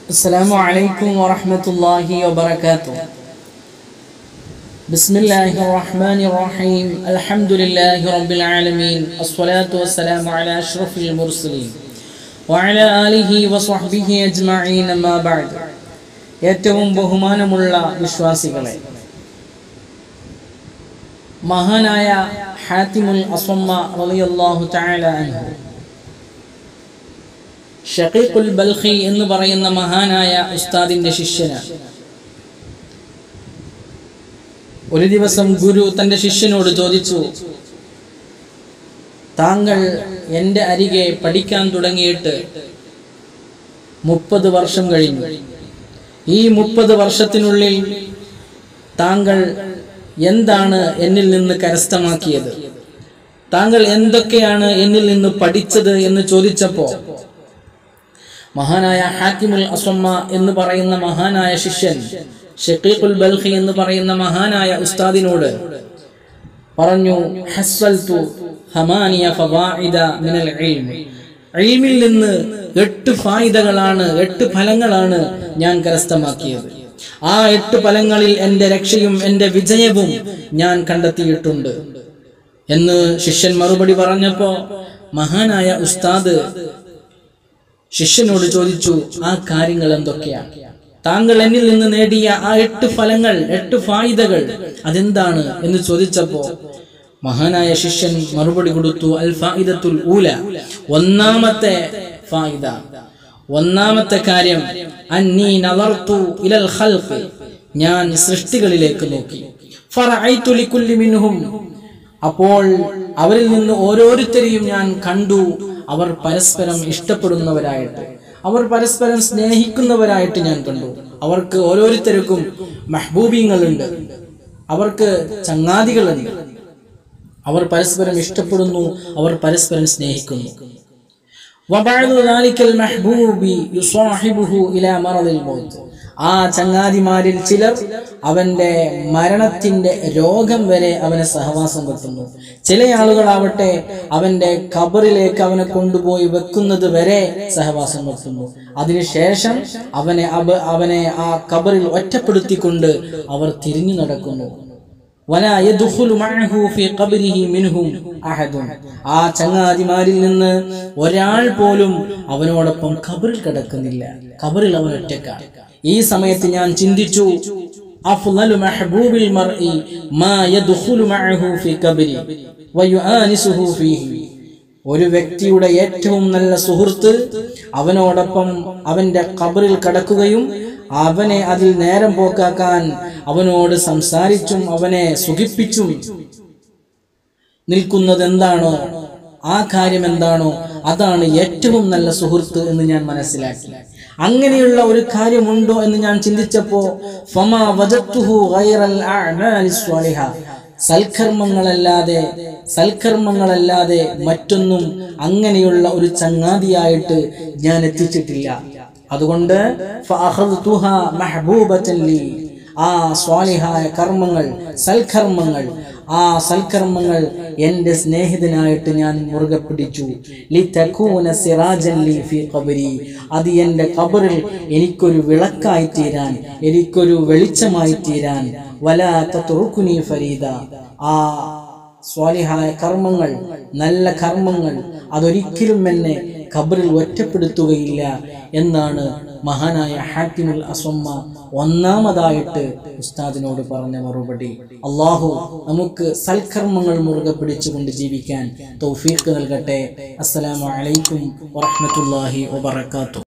السلام عليكم ورحمة الله وبركاته. بسم الله الرحمن الرحيم. الحمد لله رب العالمين. الصلاة والسلام على أشرف المرسلين وعلى آله وصحبه أجمعين. أما بعد. ഏറ്റവും ബഹുമാനമുള്ള വിശ്വാസികളെ, മഹാനായ ഹാത്തിമുൽ അസ്വമ്മ റളിയല്ലാഹു തആല അൻഹു ഷഖീഖുൽ ബൽഖി എന്ന് പറയുന്ന മഹാനായ ഉസ്താദിന്റെ ശിഷ്യനാണ്. ഒരു ദിവസം ഗുരു തന്റെ ശിഷ്യനോട് ചോദിച്ചു, താങ്കൾ എൻ്റെ അരികെ പഠിക്കാൻ തുടങ്ങിയിട്ട് 30 വർഷം കഴിഞ്ഞു. ഈ 30 വർഷത്തിനുള്ളിൽ താങ്കൾ എന്താണ് എന്നിൽ നിന്ന് കരസ്ഥമാക്കിയത്? താങ്കൾ എന്തൊക്കെയാണ് എന്നിൽ നിന്ന് പഠിച്ചത് എന്ന് ചോദിച്ചപ്പോൾ മഹാനായ ഹാത്തിമുൽ അസ്വമ്മ എന്ന് പറയുന്ന മഹാനായ ശിഷ്യൻ ഷഖീഖുൽ ബൽഖി എന്ന് പറയുന്ന മഹാനായ ഉസ്താദിനോട് പറഞ്ഞു, ഹസ്സൽതു ഹമാനിയ ഫവാഇദ മിനൽ ഇൽമി. ഇൽമിൽ നിന്ന് 8 ഫായിദകളാണ്, 8 ഫലങ്ങളാണ് ഞാൻ കരസ്ഥമാക്കിയത്. ആ 8 ഫലങ്ങളിൽ എൻ്റെ രക്ഷയും എൻ്റെ വിജയവും ഞാൻ കണ്ടെത്തിയിട്ടുണ്ട് എന്ന് ശിഷ്യൻ മറുപടി പറഞ്ഞപ്പോൾ മഹാനായ ഉസ്താദ് ശിഷ്യനോട് ചോദിച്ചു, ആ കാര്യങ്ങൾ എന്തൊക്കെയാണ്? താങ്കൾ എന്നിൽ നിന്ന് നേടിയ ആ 8 ഫലങ്ങൾ, 8 ഫായിദകൾ അതെന്താണ് എന്ന് ചോദിച്ചപ്പോൾ മഹാനായ ശിഷ്യൻ മറുപടി കൊടുത്തു, അൽ ഫായിദത്തുൽ ഊല. ഒന്നാമത്തെ ഫായിദ, ഒന്നാമത്തെ കാര്യം, അന്നീ നളർതു ഇലൽ ഖൽഖ്. ഞാൻ സൃഷ്ടികളിലേക്ക് നോക്കി. ഫറഅയ്തു ലികുല്ലി മിൻഹും. അപ്പോൾ അവരിൽ നിന്ന് ഓരോരുത്തരെയും ഞാൻ കണ്ടു. അവർ പരസ്പരം ഇഷ്ടപ്പെടുന്നവരായിട്ട്, അവർ പരസ്പരം സ്നേഹിക്കുന്നവരായിട്ട് ഞാൻ കണ്ടു. അവർക്ക് ഓരോരുത്തർക്കും മഹ്ബൂബീങ്ങളുണ്ട്, അവർക്ക് ചങ്ങാതികളുണ്ട്. അവർ പരസ്പരം ഇഷ്ടപ്പെടുന്നു, അവർ പരസ്പരം സ്നേഹിക്കുന്നു. വബഅദു ദാലികൽ മഹ്ബൂബി യുസാഹിബുഹു ഇലാ മറദിൽ മൗത്ത്. ആ ചങ്ങാതിമാരിൽ ചിലർ അവന്റെ മരണത്തിന്റെ രോഗം വരെ അവനെ സഹവാസം കിട്ടുന്നു. ചില ആളുകളാവട്ടെ അവന്റെ ഖബറിലേക്ക് അവനെ കൊണ്ടുപോയി വെക്കുന്നത് വരെ സഹവാസം കിട്ടുന്നു. അതിനുശേഷം അവനെ ആ ഖബറിൽ ഒറ്റപ്പെടുത്തിക്കൊണ്ട് അവർ തിരിഞ്ഞു നടക്കുന്നു. വലാ യദ്ഖുലു മഅഹു ഫീ ഖബ്രിഹി മിൻഹും അഹദുൻ. ആ ചങ്ങാതിമാരിൽ നിന്ന് ഒരാൾ പോലും അവനോടൊപ്പം ഖബറിൽ കിടക്കുന്നില്ല. ഖബറിൽ അവൻ ഒറ്റക്കാണ്. ഈ സമയത്ത് ഞാൻ ചിന്തിച്ചു, അഫ്ളലു മഹ്ബൂബിൽ മർഇ മാ യദ്ഖുലു മഅഹു ഫീ ഖബ്രി വയുആനിസുഹു ഫീഹി. ഒരു വ്യക്തിയുടെ ഏറ്റവും നല്ല സുഹൃത്ത് അവനോടൊപ്പം അവന്റെ ഖബറിൽ കിടക്കുകയും അവനെ അതിൽ നേരം പോക്കാക്കാൻ അവനോട് സംസാരിച്ചും അവനെ സുഖിപ്പിച്ചും നിൽക്കുന്നത് എന്താണോ, ആ കാര്യം എന്താണോ അതാണ് ഏറ്റവും നല്ല സുഹൃത്ത് എന്ന് ഞാൻ മനസ്സിലാക്കി. അങ്ങനെയുള്ള ഒരു കാര്യമുണ്ടോ എന്ന് ഞാൻ ചിന്തിച്ചപ്പോ ഫമാ വജത്തുഹു ഗൈറൽ അഅമാലിസ് സ്വാലിഹ. സൽക്കർമ്മങ്ങളല്ലാതെ മറ്റൊന്നും അങ്ങനെയുള്ള ഒരു ചങ്ങാതിയായിട്ട് ഞാൻ എത്തിച്ചിട്ടില്ല. അതുകൊണ്ട് ഫഅഖദ്തുഹാ മഹ്ബൂബതൻ ലി. ആ സ്വാലിഹായ കർമ്മങ്ങൾ, സൽക്കർമ്മങ്ങൾ എൻ്റെ സ്നേഹിതനായിട്ട് ഞാൻ മുറുകെ പിടിച്ചു. ലിതകൂന സിറാജൻ ലി ഫീ ഖബ്രി. അത് എൻ്റെ ഖബറിൽ എനിക്കൊരു വിളക്കായി തീരാൻ, എനിക്കൊരു വെളിച്ചമായി തീരാൻ. വലാ തത്റുകുനി ഫരീദ. ആ സ്വാലിഹായ കർമ്മങ്ങൾ, നല്ല കർമ്മങ്ങൾ അതൊരിക്കലും എന്നെ ഖബറിൽ ഒറ്റപ്പെടുത്തുകയില്ല എന്നാണ് മഹാനായ ഹാത്തിമുൽ അസ്വമ്മ ഒന്നാമതായിട്ട് ഉസ്താദിനോട് പറഞ്ഞ മറുപടി. അല്ലാഹു നമുക്ക് സൽക്കർമ്മങ്ങൾ മുറുകെ പിടിച്ചുകൊണ്ട് ജീവിക്കാൻ തൗഫീഖ് നൽകട്ടെ. അസ്സലാമു അലൈക്കും വറഹ്മത്തുള്ളാഹി വബറകാതുഹു.